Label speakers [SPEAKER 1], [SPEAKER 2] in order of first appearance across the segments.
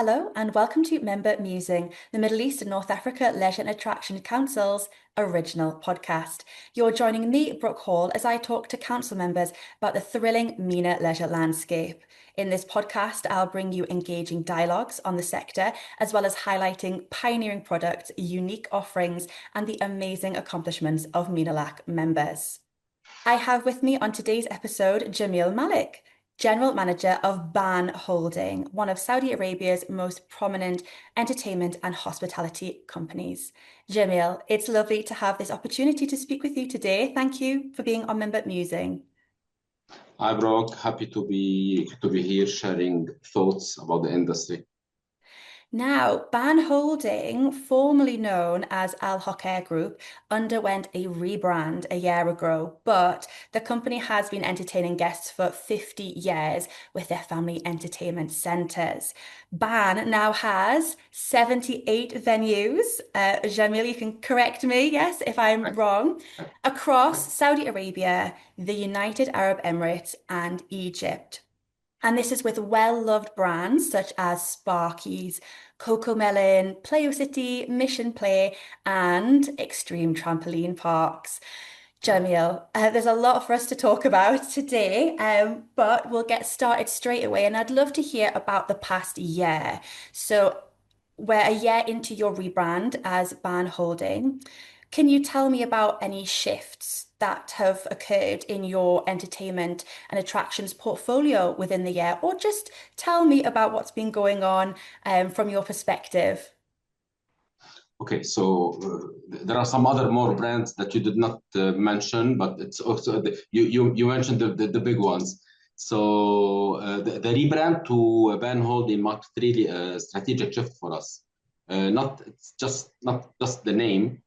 [SPEAKER 1] Hello and welcome to Member Musing, the Middle East and North Africa Leisure and Attraction Council's original podcast. You're joining me, Brooke Hall, as I talk to council members about the thrilling MENA leisure landscape. In this podcast, I'll bring you engaging dialogues on the sector, as well as highlighting pioneering products, unique offerings, and the amazing accomplishments of Menalac members. I have with me on today's episode Jamil Malek, General Manager of BAAN Holding, one of Saudi Arabia's most prominent entertainment and hospitality companies. Jamil, it's lovely to have this opportunity to speak with you today. Thank you for being on Member Musing.
[SPEAKER 2] Hi, Brock. Happy to be here sharing thoughts about the industry.
[SPEAKER 1] Now, BAAN Holding, formerly known as Al Hocker Group, underwent a rebrand a year ago, but the company has been entertaining guests for 50 years with their family entertainment centres. BAAN now has 78 venues. Jamil, you can correct me, yes, if I'm wrong, across Saudi Arabia, the United Arab Emirates, and Egypt. And this is with well-loved brands such as Sparky's, Coco Melon, Playo City, Mission Play, and Extreme Trampoline Parks. Jamil, there's a lot for us to talk about today, but we'll get started straight away. And I'd love to hear about the past year. So we're a year into your rebrand as BAAN Holding. Can you tell me about any shifts that have occurred in your entertainment and attractions portfolio within the year, or just tell me about what's been going on from your perspective?
[SPEAKER 2] Okay, so there are some other more brands that you did not mention, but it's also you mentioned the big ones. So the rebrand to BAAN Holding marked really a strategic shift for us. Not just the name.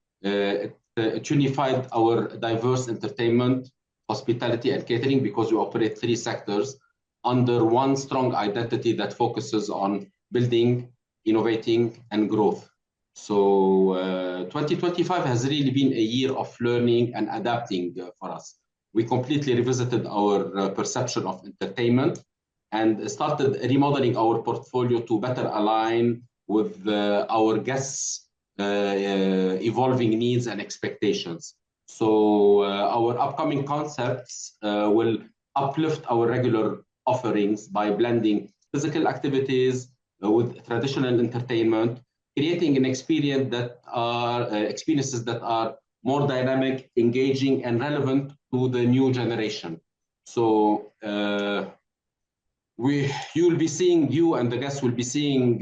[SPEAKER 2] It unified our diverse entertainment, hospitality, and catering because we operate three sectors under one strong identity that focuses on building, innovating, and growth. So 2025 has really been a year of learning and adapting for us. We completely revisited our perception of entertainment and started remodeling our portfolio to better align with our guests' evolving needs and expectations. So our upcoming concepts will uplift our regular offerings by blending physical activities with traditional entertainment, creating an experiences that are more dynamic, engaging, and relevant to the new generation. So you and the guests will be seeing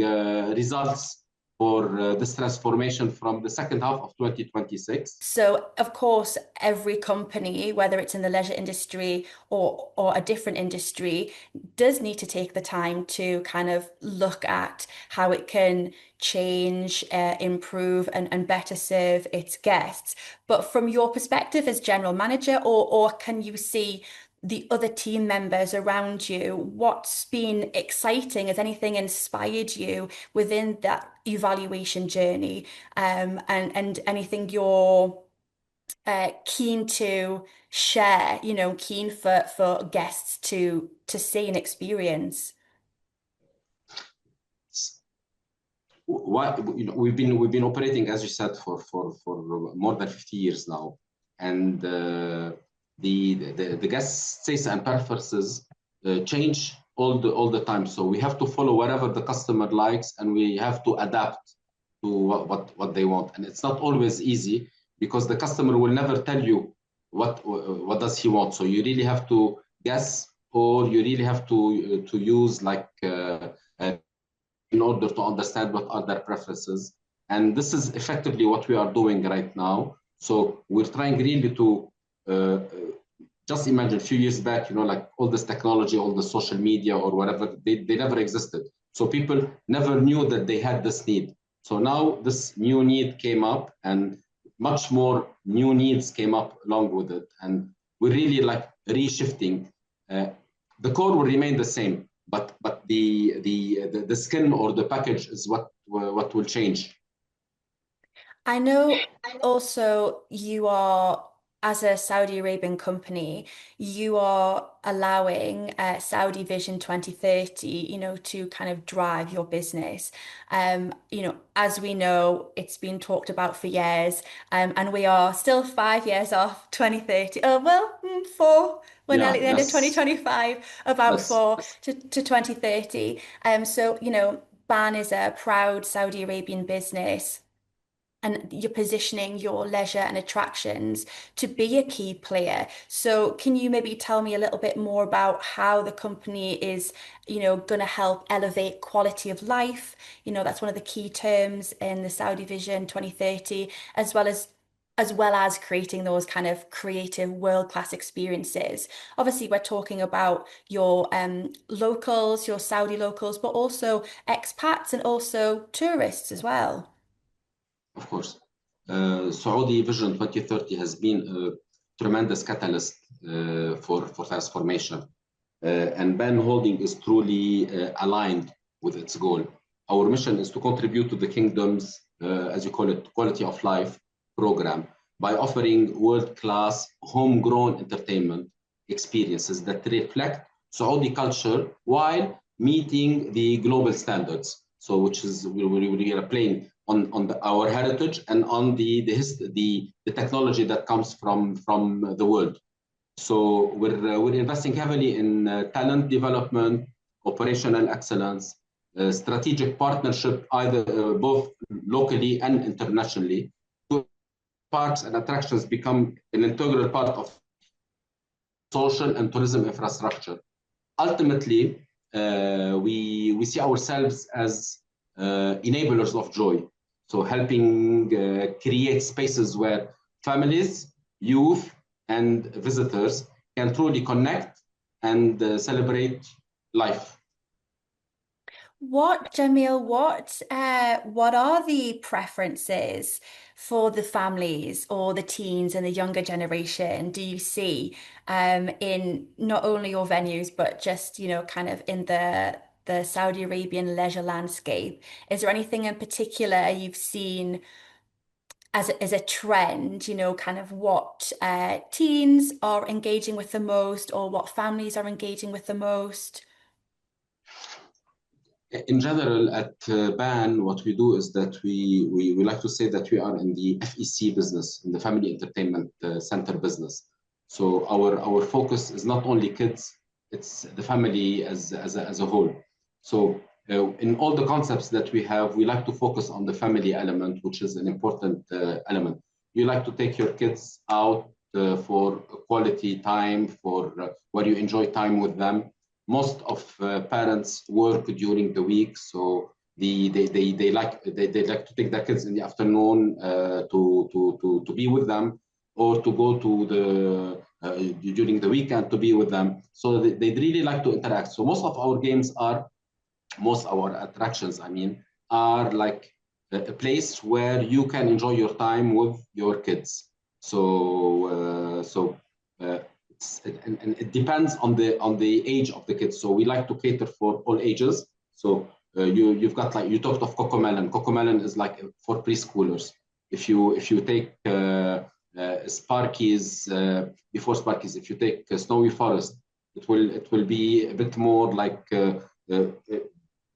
[SPEAKER 2] results for this transformation from the second half of 2026.
[SPEAKER 1] So, of course, every company, whether it's in the leisure industry or a different industry, does need to take the time to kind of look at how it can change, improve, and better serve its guests. But from your perspective as general manager, or can you see the other team members around you? What's been exciting? Has anything inspired you within that evaluation journey? And anything you're keen to share, keen for guests to see and experience?
[SPEAKER 2] We've been operating, as you said, for more than 50 years now, and the guest tastes and preferences change all the time. So we have to follow whatever the customer likes, and we have to adapt to what they want. And it's not always easy because the customer will never tell you what does he want. So you really have to guess, or you really have to use in order to understand what are their preferences. And this is effectively what we are doing right now. So we're trying really to just imagine a few years back, like all this technology, all the social media or whatever, they never existed. So people never knew that they had this need. So now this new need came up, and much more new needs came up along with it. And we're really reshifting. The core will remain the same, but the skin or the package is what will change.
[SPEAKER 1] I know also you are as a Saudi Arabian company, you are allowing Saudi Vision 2030, to kind of drive your business. As we know, it's been talked about for years, and we are still 5 years off 2030. Oh, well, four. We're nearly
[SPEAKER 2] Yeah,
[SPEAKER 1] at the end of
[SPEAKER 2] yes,
[SPEAKER 1] 2025, about
[SPEAKER 2] yes,
[SPEAKER 1] four
[SPEAKER 2] yes,
[SPEAKER 1] to 2030. So, BAAN is a proud Saudi Arabian business and you're positioning your leisure and attractions to be a key player. So can you maybe tell me a little bit more about how the company is, going to help elevate quality of life? That's one of the key terms in the Saudi Vision 2030, as well as creating those kind of creative world-class experiences. Obviously, we're talking about your locals, your Saudi locals, but also expats and also tourists as well.
[SPEAKER 2] of course. Saudi Vision 2030 has been a tremendous catalyst for transformation. And BAAN Holding is truly aligned with its goal. Our mission is to contribute to the kingdom's, as you call it, quality of life program by offering world-class homegrown entertainment experiences that reflect Saudi culture while meeting the global standards. So, which is we are playing on our heritage and on the technology that comes from the world. So we're investing heavily in talent development, operational excellence, strategic partnership, either both locally and internationally. So parks and attractions become an integral part of social and tourism infrastructure. Ultimately, we see ourselves as enablers of joy. So helping create spaces where families, youth, and visitors can truly connect and celebrate life.
[SPEAKER 1] Jamil, what are the preferences for the families or the teens and the younger generation do you see in not only your venues, but just, kind of in the Saudi Arabian leisure landscape? Is there anything in particular you've seen as a trend, kind of what teens are engaging with the most or what families are engaging with the most?
[SPEAKER 2] In general, at BAN, what we do is that we like to say that we are in the FEC business, in the Family Entertainment Center business. So our focus is not only kids, it's the family as a whole. So in all the concepts that we have, we like to focus on the family element, which is an important element. You like to take your kids out for quality time, for where you enjoy time with them. Most of parents work during the week, so they like to take their kids in the afternoon to be with them, or to go to the during the weekend to be with them. So they really like to interact. So most of our attractions, I mean, are like a place where you can enjoy your time with your kids. So and it depends on the age of the kids. So we like to cater for all ages. So you've got, like, you talked of Cocomelon. Cocomelon is like for preschoolers. If you take Sparky's before Sparky's, if you take Snowy Forest, it will be a bit more like uh,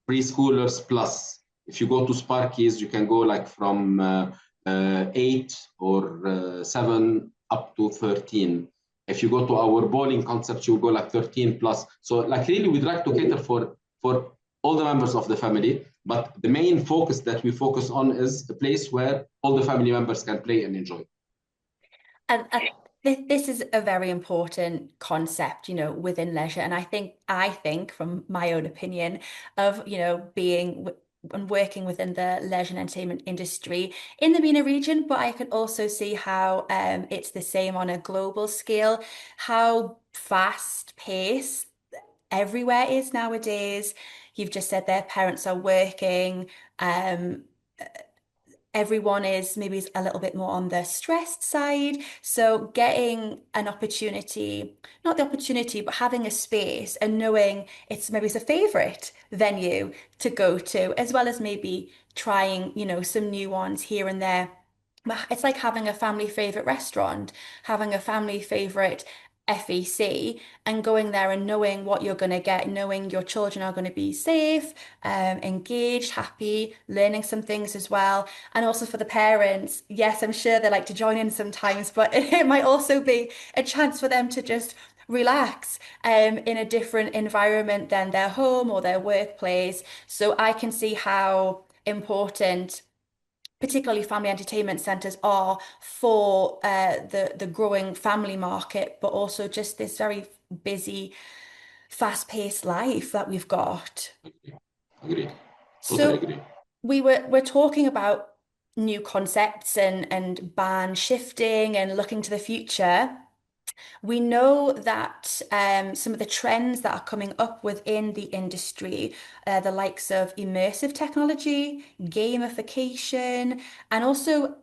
[SPEAKER 2] preschoolers plus. If you go to Sparky's, you can go like from 8 or 7 up to 13. If you go to our bowling concept, you go like 13 plus. So like really we'd like to cater for all the members of the family, but the main focus that we focus on is a place where all the family members can play and enjoy.
[SPEAKER 1] And this is a very important concept, within leisure. And I think from my own opinion of, being and working within the leisure and entertainment industry in the MENA region, but I can also see how it's the same on a global scale, how fast paced everywhere is nowadays. You've just said their parents are working. Um, Everyone is maybe a little bit more on the stressed side. So getting an opportunity, not the opportunity, but having a space and knowing it's a favorite venue to go to, as well as maybe trying, some new ones here and there. It's like having a family favorite restaurant, having a family favorite FEC, and going there and knowing what you're going to get, knowing your children are going to be safe, engaged, happy, learning some things as well. And also for the parents, yes, I'm sure they like to join in sometimes, but it might also be a chance for them to just relax in a different environment than their home or their workplace. So I can see how important particularly family entertainment centres are for the growing family market, but also just this very busy, fast-paced life that we've got.
[SPEAKER 2] Agree. Totally
[SPEAKER 1] So
[SPEAKER 2] agree.
[SPEAKER 1] we're talking about new concepts and ban shifting and looking to the future. We know that some of the trends that are coming up within the industry, the likes of immersive technology, gamification, and also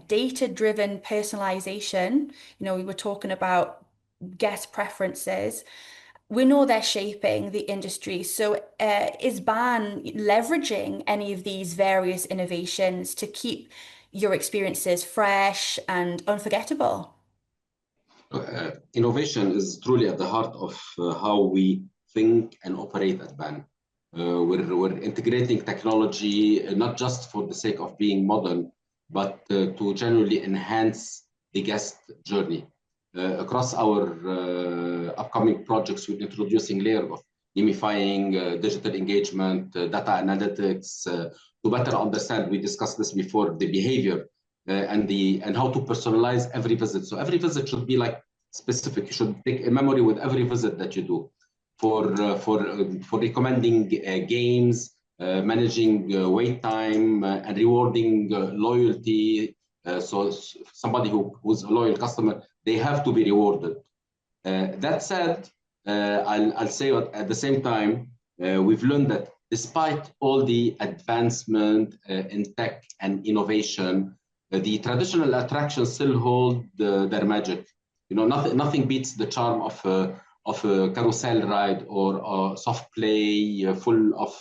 [SPEAKER 1] data-driven personalization. You know, we were talking about guest preferences. We know they're shaping the industry. So, is BAN leveraging any of these various innovations to keep your experiences fresh and unforgettable?
[SPEAKER 2] Innovation is truly at the heart of how we think and operate at BAN. We're integrating technology not just for the sake of being modern, but to genuinely enhance the guest journey. Across our upcoming projects, we're introducing layers of gamifying, digital engagement, data analytics, to better understand, we discussed this before, the behavior and how to personalize every visit. So every visit should be like specific. You should take a memory with every visit that you do for recommending games, managing wait time, and rewarding loyalty. So somebody who's a loyal customer, they have to be rewarded. That said, I'll say at the same time, we've learned that despite all the advancement in tech and innovation, the traditional attractions still hold their magic. You know, nothing beats the charm of a carousel ride or a soft play full of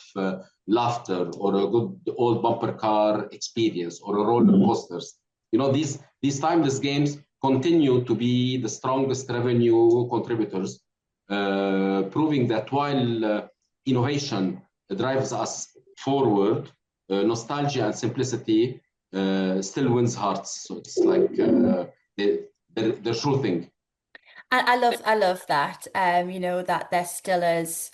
[SPEAKER 2] laughter or a good old bumper car experience or a roller coasters. You know, these timeless games continue to be the strongest revenue contributors, proving that while innovation drives us forward, nostalgia and simplicity still wins hearts. So it's like the true thing.
[SPEAKER 1] I love that. You know, that there still is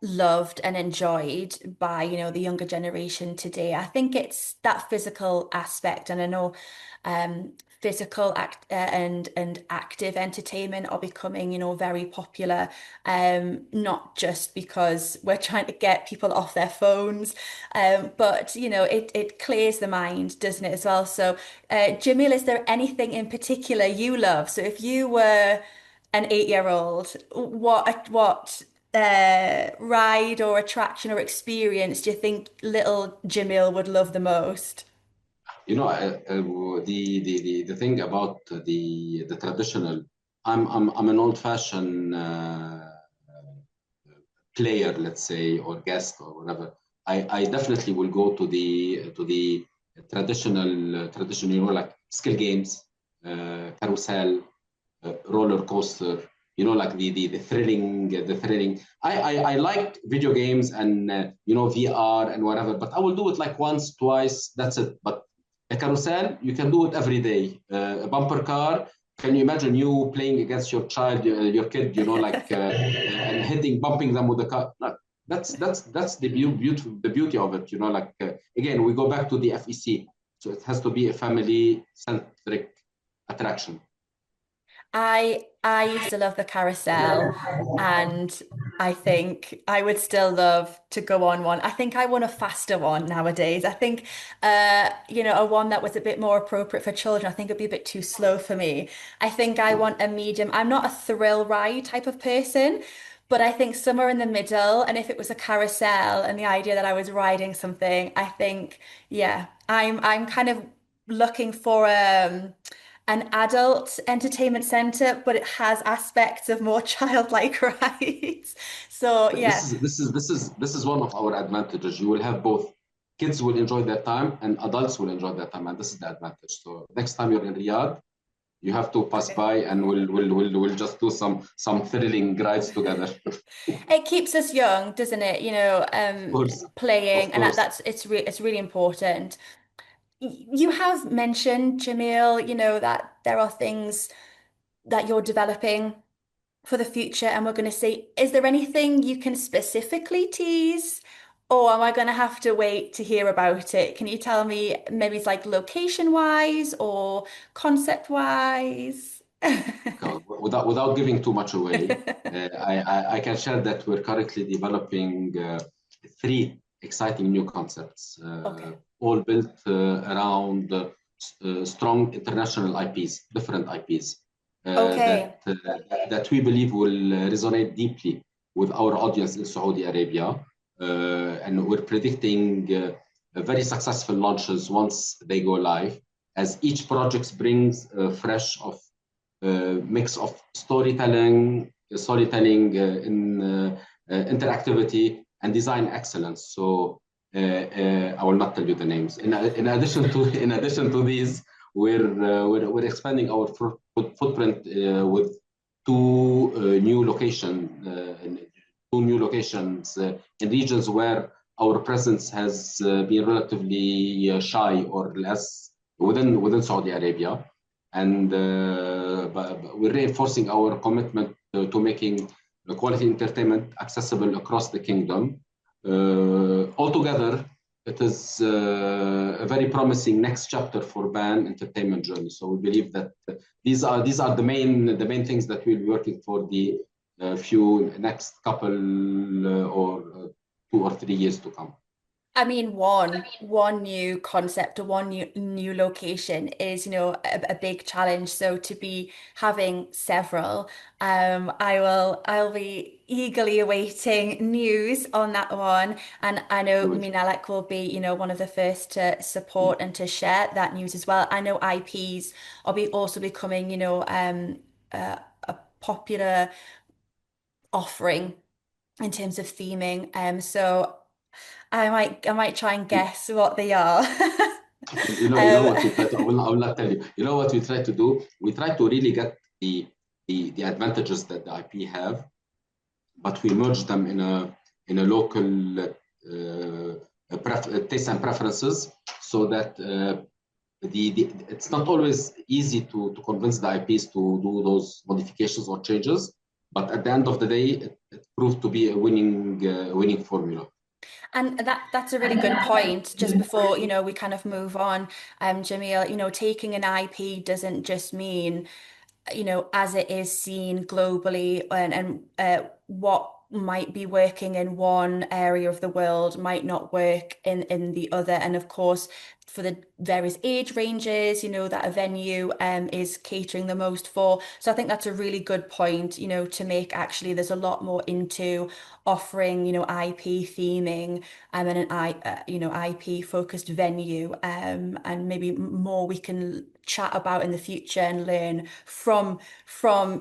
[SPEAKER 1] loved and enjoyed by, you know, the younger generation today. I think it's that physical aspect, and I know physical and active entertainment are becoming, you know, very popular. Not just because we're trying to get people off their phones, but you know, it clears the mind, doesn't it, as well? So, Jamil, is there anything in particular you love? So, if you were an 8-year-old, what ride or attraction or experience do you think little Jamil would love the most?
[SPEAKER 2] You know, the thing about the traditional, I'm an old-fashioned player, let's say, or guest or whatever. I definitely will go to the traditional, you know, like skill games, carousel, roller coaster. You know, like the thrilling, the thrilling. I like video games and you know, VR and whatever, but I will do it like once, twice. That's it. But a carousel, you can do it every day. A bumper car, can you imagine you playing against your child, your kid, you know, like and hitting, bumping them with the car? No, that's the beauty of it, you know. Like again, we go back to the FEC, so it has to be a family-centric attraction.
[SPEAKER 1] I used to love the carousel, and I think I would still love to go on one. I think I want a faster one nowadays. I think you know, a one that was a bit more appropriate for children. I think it'd be a bit too slow for me. I think I want a medium. I'm not a thrill ride type of person, but I think somewhere in the middle, and if it was a carousel and the idea that I was riding something, I think, yeah, I'm kind of looking for an adult entertainment center, but it has aspects of more childlike rides. So
[SPEAKER 2] This
[SPEAKER 1] yeah,
[SPEAKER 2] is this is this is this is one of our advantages. You will have both. kids will enjoy their time and adults will enjoy their time, and this is the advantage. So next time you're in Riyadh, you have to pass by, and we'll just do some thrilling rides together.
[SPEAKER 1] It keeps us young, doesn't it?
[SPEAKER 2] Of course,
[SPEAKER 1] Playing,
[SPEAKER 2] of
[SPEAKER 1] and
[SPEAKER 2] course.
[SPEAKER 1] it's really important. You have mentioned, Jamil, that there are things that you're developing for the future, and we're going to see, is there anything you can specifically tease, or am I going to have to wait to hear about it? Can you tell me, maybe it's like location wise or concept wise?
[SPEAKER 2] Without giving too much away, I can share that we're currently developing three exciting new concepts,
[SPEAKER 1] Okay.
[SPEAKER 2] all built around strong international IPs, different IPs,
[SPEAKER 1] Okay.
[SPEAKER 2] that we believe will resonate deeply with our audience in Saudi Arabia. And we're predicting very successful launches once they go live, as each project brings fresh of mix of storytelling in interactivity and design excellence. So I will not tell you the names. In addition to these, we're expanding our footprint with two new locations in regions where our presence has been relatively shy or less within Saudi Arabia. And but we're reinforcing our commitment to making quality entertainment accessible across the kingdom. Altogether, it is a very promising next chapter for BAAN entertainment journey. So we believe that these are the main things that we'll be working for the few next couple or 2 or 3 years to come.
[SPEAKER 1] I mean, one new concept or one new location is, a big challenge. So to be having several, I'll be eagerly awaiting news on that one. And I know
[SPEAKER 2] Sure.
[SPEAKER 1] Menalac will be, one of the first to support and to share that news as well. I know IPs are also becoming, a popular offering in terms of theming. So I might try and guess what they are.
[SPEAKER 2] You know
[SPEAKER 1] Um,
[SPEAKER 2] what we try to. I will not tell you. You know what we try to do? We try to really get the advantages that the IP have, but we merge them in a local taste and preferences, so that it's not always easy to convince the IPs to do those modifications or changes. But at the end of the day, it proved to be a winning formula.
[SPEAKER 1] And that's a really good point. Just before, we kind of move on, Jamil, taking an IP doesn't just mean, as it is seen globally, and what might be working in one area of the world might not work in the other. And of course, for the various age ranges, that a venue is catering the most for. So I think that's a really good point, to make. Actually, there's a lot more into offering, IP theming, and an IP focused venue, and maybe more we can chat about in the future and learn from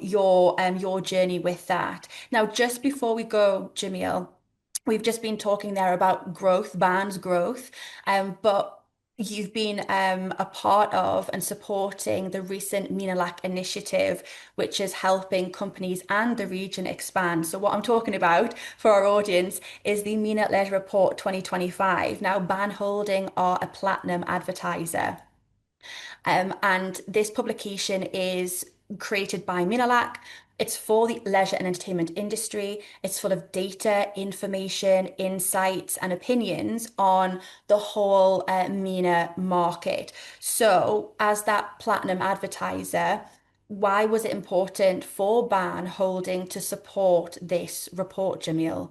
[SPEAKER 1] your journey with that. Now, just before we go, Jamil, we've just been talking there about growth, BAAN's growth, but you've been a part of and supporting the recent Menalac initiative, which is helping companies and the region expand. So what I'm talking about for our audience is the MENA Leisure Report 2025. Now, BAAN Holding are a platinum advertiser. And this publication is created by Menalac. It's for the leisure and entertainment industry. It's full of data, information, insights, and opinions on the whole MENA market. So, as that platinum advertiser, why was it important for BAAN Holding to support this report, Jamil?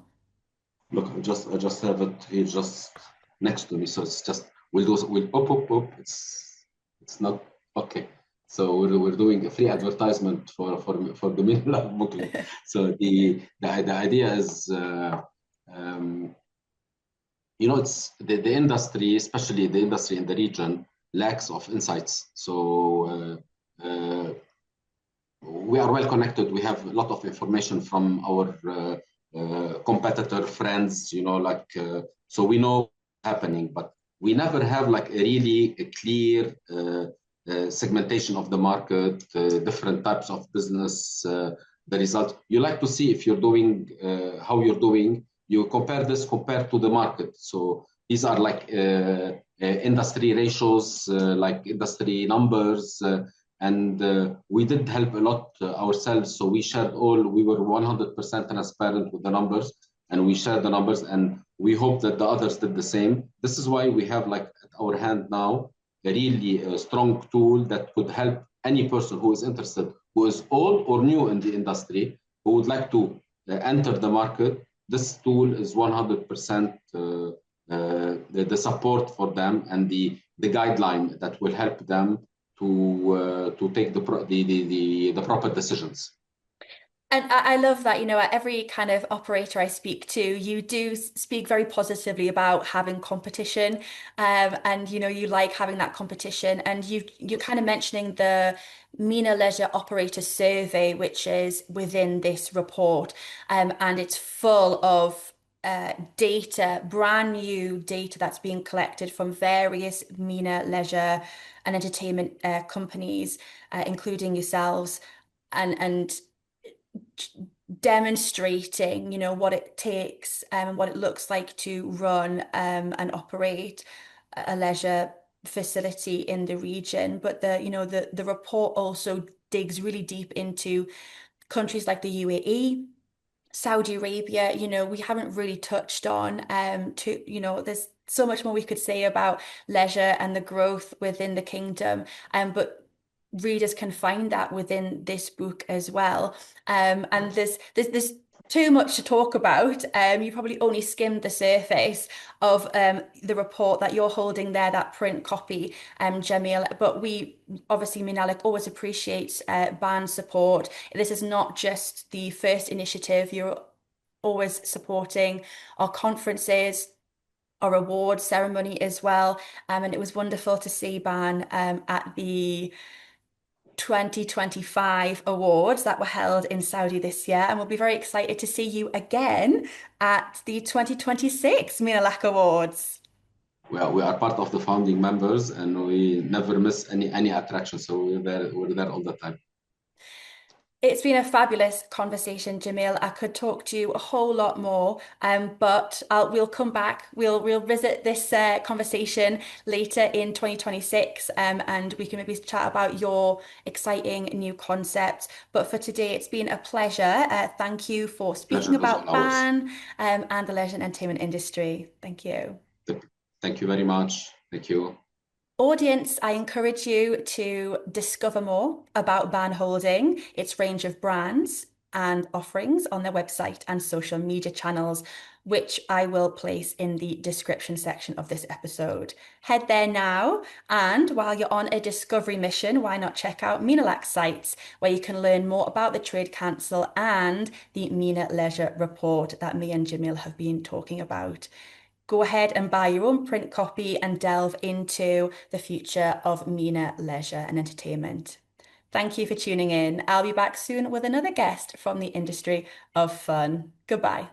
[SPEAKER 2] Look, I just have it here just next to me, so it's just we'll up. It's not okay. So we're doing a free advertisement for the middle booklet. So the idea is, it's the industry, especially the industry in the region, lacks of insights. So we are well connected. We have a lot of information from our competitor friends, so we know what's happening. But we never have like a really a clear segmentation of the market, different types of business, the results. You like to see if you're doing how you're doing. You compare this compared to the market. So these are like industry ratios, like industry numbers. And we did help a lot ourselves. So we shared all, we were 100% transparent with the numbers and we shared the numbers and we hope that the others did the same. This is why we have like at our hand now a really strong tool that could help any person who is interested, who is old or new in the industry, who would like to enter the market. This tool is 100% the support for them and the guideline that will help them to take the proper decisions.
[SPEAKER 1] And I love that, at every kind of operator I speak to, you do speak very positively about having competition. And you like having that competition. And you're kind of mentioning the MENA Leisure Operator Survey, which is within this report. And it's full of data, brand new data that's being collected from various MENA leisure and entertainment companies, including yourselves. And demonstrating, what it takes and what it looks like to run and operate a leisure facility in the region. But the report also digs really deep into countries like the UAE, Saudi Arabia. We haven't really touched on there's so much more we could say about leisure and the growth within the kingdom. But readers can find that within this book as well. And there's too much to talk about. You probably only skimmed the surface of the report that you're holding there, that print copy, Jamil. But we obviously, Menalac always appreciates BAAN support. This is not just the first initiative. You're always supporting our conferences, our award ceremony as well. And it was wonderful to see BAAN at the 2025 awards that were held in Saudi this year, and we'll be very excited to see you again at the 2026 Menalac Awards.
[SPEAKER 2] Well, we are part of the founding members and we never miss any attraction. So we're there all the time.
[SPEAKER 1] It's been a fabulous conversation, Jamil. I could talk to you a whole lot more, but we'll come back. We'll visit this conversation later in 2026, and we can maybe chat about your exciting new concepts. But for today, it's been a pleasure. Thank you for speaking
[SPEAKER 2] Pleasure was all
[SPEAKER 1] about
[SPEAKER 2] ours.
[SPEAKER 1] BAAN, and the leisure and entertainment industry. Thank you.
[SPEAKER 2] Thank you very much. Thank you.
[SPEAKER 1] Audience, I encourage you to discover more about BAAN Holding, its range of brands and offerings on their website and social media channels, which I will place in the description section of this episode. Head there now, and while you're on a discovery mission, why not check out Menalac's sites, where you can learn more about the Trade Council and the MENA Leisure Report that me and Jamil have been talking about. Go ahead and buy your own print copy and delve into the future of MENA leisure and entertainment. Thank you for tuning in. I'll be back soon with another guest from the industry of fun. Goodbye.